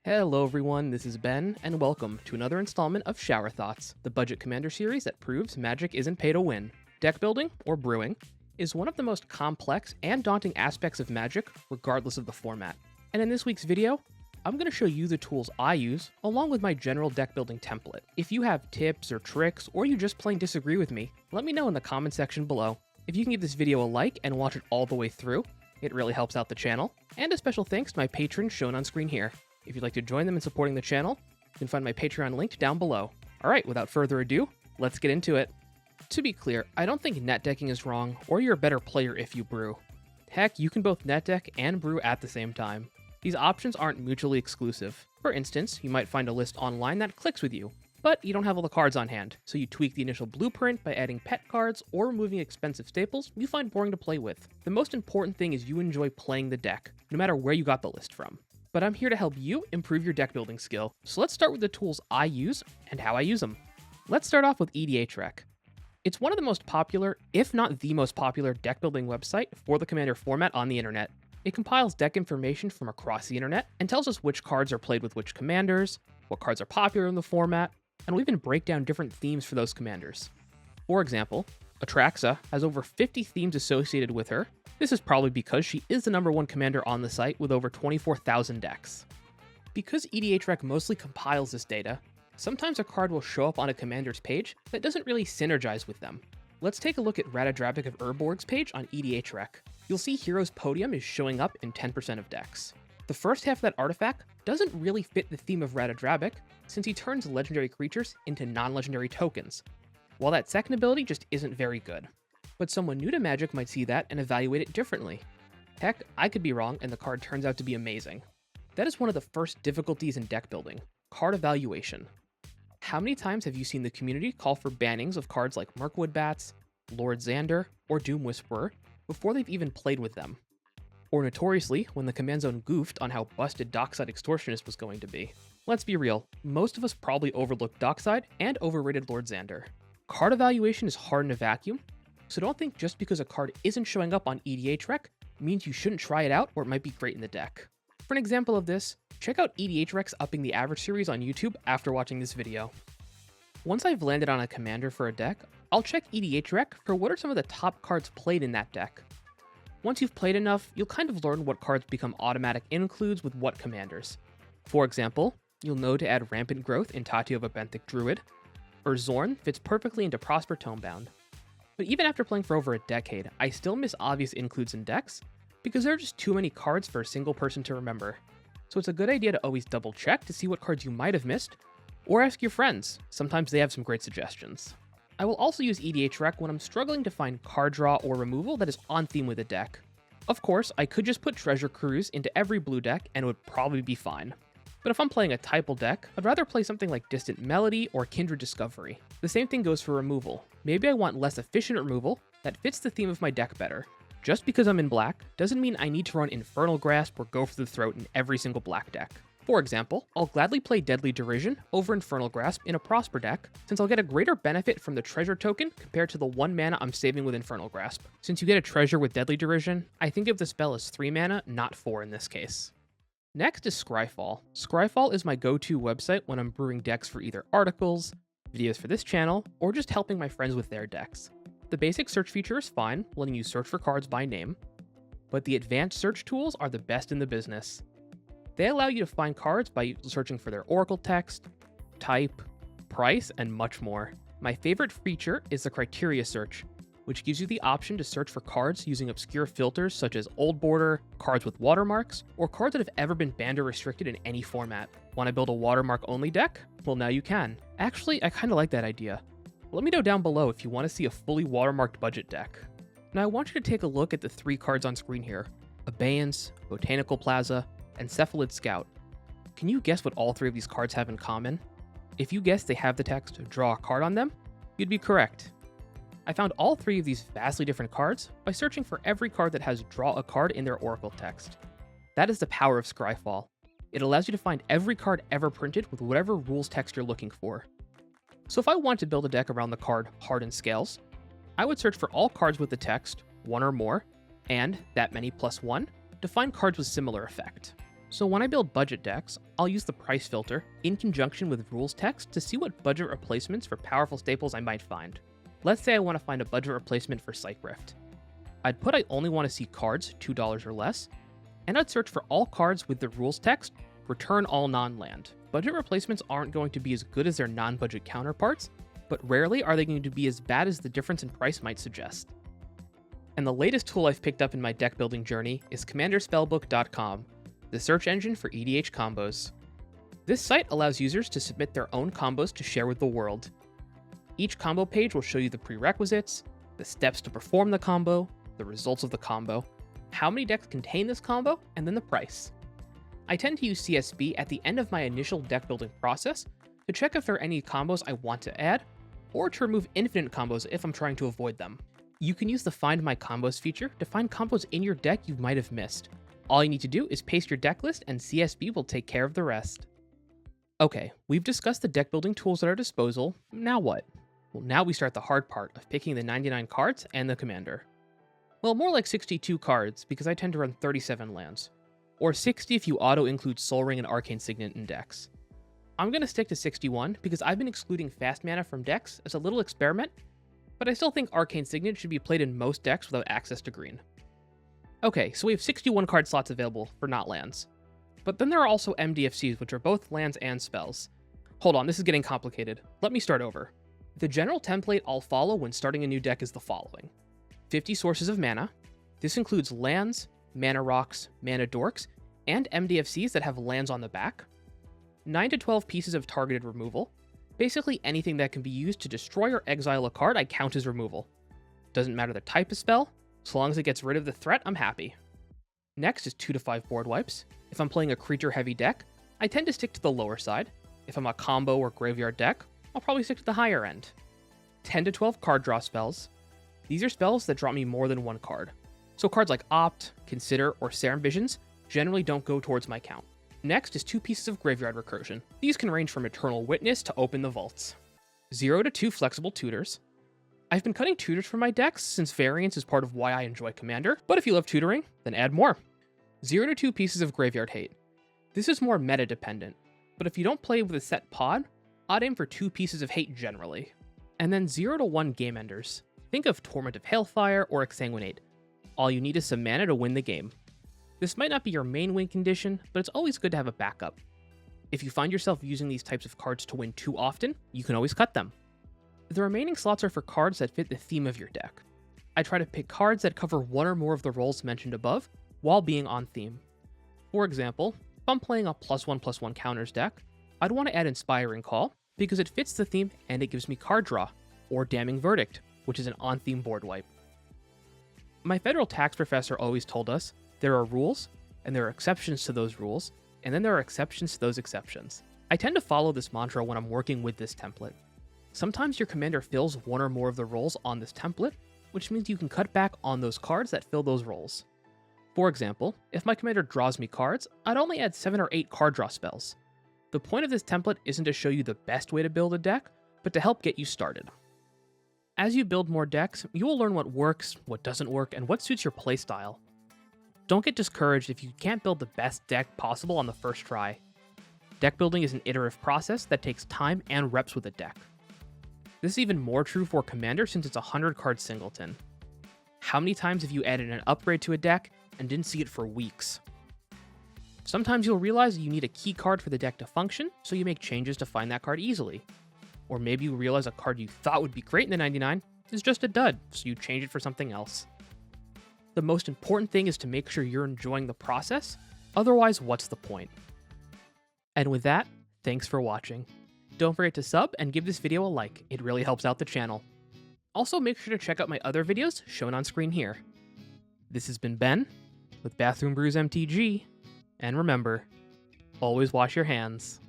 Hello everyone, this is Ben, and welcome to another installment of Shower Thoughts, the budget commander series that proves Magic isn't pay to win. Deck building, or brewing, is one of the most complex and daunting aspects of Magic, regardless of the format. And in this week's video, I'm going to show you the tools I use, along with my general deck building template. If you have tips or tricks, or you just plain disagree with me, let me know in the comment section below. If you can give this video a like and watch it all the way through, it really helps out the channel. And a special thanks to my patrons shown on screen here. If you'd like to join them in supporting the channel, you can find my Patreon link down below. Alright, without further ado, let's get into it. To be clear, I don't think net decking is wrong, or you're a better player if you brew. Heck, you can both net deck and brew at the same time. These options aren't mutually exclusive. For instance, you might find a list online that clicks with you, but you don't have all the cards on hand, so you tweak the initial blueprint by adding pet cards or removing expensive staples you find boring to play with. The most important thing is you enjoy playing the deck, no matter where you got the list from. But I'm here to help you improve your deck building skill, so let's start with the tools I use and how I use them. Let's start off with EDH Rec. It's one of the most popular, if not the most popular, deck building website for the Commander format on the internet. It compiles deck information from across the internet and tells us which cards are played with which commanders, what cards are popular in the format, and will even break down different themes for those commanders. For example, Atraxa has over 50 themes associated with her. This is probably because she is the #1 commander on the site with over 24,000 decks. Because EDH Rec mostly compiles this data, sometimes a card will show up on a commander's page that doesn't really synergize with them. Let's take a look at Ratadrabic of Urborg's page on EDH Rec. You'll see Hero's Podium is showing up in 10% of decks. The first half of that artifact doesn't really fit the theme of Ratadrabic, since he turns legendary creatures into non-legendary tokens, while that second ability just isn't very good. But someone new to Magic might see that and evaluate it differently. Heck, I could be wrong and the card turns out to be amazing. That is one of the first difficulties in deck building, card evaluation. How many times have you seen the community call for bannings of cards like Mirkwood Bats, Lord Xander, or Doom Whisperer before they've even played with them? Or notoriously, when the command zone goofed on how busted Dockside Extortionist was going to be. Let's be real, most of us probably overlooked Dockside and overrated Lord Xander. Card evaluation is hard in a vacuum, so don't think just because a card isn't showing up on EDH Rec means you shouldn't try it out or it might be great in the deck. For an example of this, check out EDH Rec's Upping the Average series on YouTube after watching this video. Once I've landed on a commander for a deck, I'll check EDH Rec for what are some of the top cards played in that deck. Once you've played enough, you'll kind of learn what cards become automatic includes with what commanders. For example, you'll know to add Rampant Growth in Tatyova Benthic Druid, or Zorn fits perfectly into Prosper Tomebound. But even after playing for over a decade, I still miss obvious includes in decks, because there are just too many cards for a single person to remember. So it's a good idea to always double check to see what cards you might have missed, or ask your friends, sometimes they have some great suggestions. I will also use EDH Rec when I'm struggling to find card draw or removal that is on theme with a deck. Of course, I could just put Treasure Cruise into every blue deck and it would probably be fine. But if I'm playing a typal deck, I'd rather play something like Distant Melody or Kindred Discovery. The same thing goes for removal. Maybe I want less efficient removal that fits the theme of my deck better. Just because I'm in black doesn't mean I need to run Infernal Grasp or Go for the Throat in every single black deck. For example, I'll gladly play Deadly Derision over Infernal Grasp in a Prosper deck, since I'll get a greater benefit from the treasure token compared to the 1 mana I'm saving with Infernal Grasp. Since you get a treasure with Deadly Derision, I think of the spell as 3 mana, not 4 in this case. Next is Scryfall. Scryfall is my go-to website when I'm brewing decks for either articles, videos for this channel, or just helping my friends with their decks. The basic search feature is fine, letting you search for cards by name, but the advanced search tools are the best in the business. They allow you to find cards by searching for their oracle text, type, price, and much more. My favorite feature is the criteria search, which gives you the option to search for cards using obscure filters such as old border, cards with watermarks, or cards that have ever been banned or restricted in any format. Want to build a watermark only deck? Well, now you can. Actually, I kinda like that idea. Let me know down below if you want to see a fully watermarked budget deck. Now I want you to take a look at the 3 cards on screen here: Abeyance, Botanical Plaza, and Cephalid Scout. Can you guess what all 3 of these cards have in common? If you guess they have the text "draw a card" on them, you'd be correct. I found all 3 of these vastly different cards by searching for every card that has "draw a card" in their oracle text. That is the power of Scryfall. It allows you to find every card ever printed with whatever rules text you're looking for. So if I want to build a deck around the card Hardened Scales, I would search for all cards with the text 1 or more, and that many plus 1, to find cards with similar effect. So when I build budget decks, I'll use the price filter in conjunction with rules text to see what budget replacements for powerful staples I might find. Let's say I want to find a budget replacement for Psych Rift. I'd put I only want to see cards $2 or less, and I'd search for all cards with the rules text, return all non-land. Budget replacements aren't going to be as good as their non-budget counterparts, but rarely are they going to be as bad as the difference in price might suggest. And the latest tool I've picked up in my deck building journey is commanderspellbook.com, the search engine for EDH combos. This site allows users to submit their own combos to share with the world. Each combo page will show you the prerequisites, the steps to perform the combo, the results of the combo, how many decks contain this combo, and then the price. I tend to use CSB at the end of my initial deck building process to check if there are any combos I want to add, or to remove infinite combos if I'm trying to avoid them. You can use the Find My Combos feature to find combos in your deck you might have missed. All you need to do is paste your deck list and CSB will take care of the rest. Okay, we've discussed the deck building tools at our disposal, now what? Well, now we start the hard part of picking the 99 cards and the commander. Well, more like 62 cards because I tend to run 37 lands, or 60 if you auto-include Sol Ring and Arcane Signet in decks. I'm going to stick to 61 because I've been excluding fast mana from decks as a little experiment, but I still think Arcane Signet should be played in most decks without access to green. Okay, so we have 61 card slots available for not lands. But then there are also MDFCs, which are both lands and spells. Hold on, this is getting complicated. Let me start over. The general template I'll follow when starting a new deck is the following. 50 sources of mana. This includes lands, mana rocks, mana dorks, and MDFCs that have lands on the back. 9 to 12 pieces of targeted removal. Basically anything that can be used to destroy or exile a card I count as removal. Doesn't matter the type of spell, so long as it gets rid of the threat, I'm happy. Next is 2 to 5 board wipes. If I'm playing a creature-heavy deck, I tend to stick to the lower side. If I'm a combo or graveyard deck, I'll probably stick to the higher end. 10 to 12 card draw spells. These are spells that draw me more than one card. So cards like Opt, Consider, or Serum Visions generally don't go towards my count. Next is 2 pieces of graveyard recursion. These can range from Eternal Witness to Open the Vaults. 0 to 2 flexible tutors. I've been cutting tutors from my decks since variance is part of why I enjoy Commander, but if you love tutoring, then add more. 0 to 2 pieces of graveyard hate. This is more meta dependent, but if you don't play with a set pod, I'd aim for 2 pieces of hate generally. And then 0 to 1 game enders. Think of Torment of Hailfire or Exsanguinate. All you need is some mana to win the game. This might not be your main win condition, but it's always good to have a backup. If you find yourself using these types of cards to win too often, you can always cut them. The remaining slots are for cards that fit the theme of your deck. I try to pick cards that cover one or more of the roles mentioned above, while being on theme. For example, if I'm playing a +1/+1 counters deck, I'd want to add Inspiring Call, because it fits the theme and it gives me card draw, or Damning Verdict, which is an on-theme board wipe. My federal tax professor always told us, there are rules, and there are exceptions to those rules, and then there are exceptions to those exceptions. I tend to follow this mantra when I'm working with this template. Sometimes your commander fills one or more of the roles on this template, which means you can cut back on those cards that fill those roles. For example, if my commander draws me cards, I'd only add 7 or 8 card draw spells. The point of this template isn't to show you the best way to build a deck, but to help get you started. As you build more decks, you will learn what works, what doesn't work, and what suits your playstyle. Don't get discouraged if you can't build the best deck possible on the first try. Deck building is an iterative process that takes time and reps with a deck. This is even more true for Commander since it's a 100-card singleton. How many times have you added an upgrade to a deck and didn't see it for weeks? Sometimes you'll realize you need a key card for the deck to function, so you make changes to find that card easily. Or maybe you realize a card you thought would be great in the 99 is just a dud, so you change it for something else. The most important thing is to make sure you're enjoying the process, otherwise what's the point? And with that, thanks for watching. Don't forget to sub and give this video a like, it really helps out the channel. Also make sure to check out my other videos shown on screen here. This has been Ben, with Bathroom Brews MTG, and remember, always wash your hands.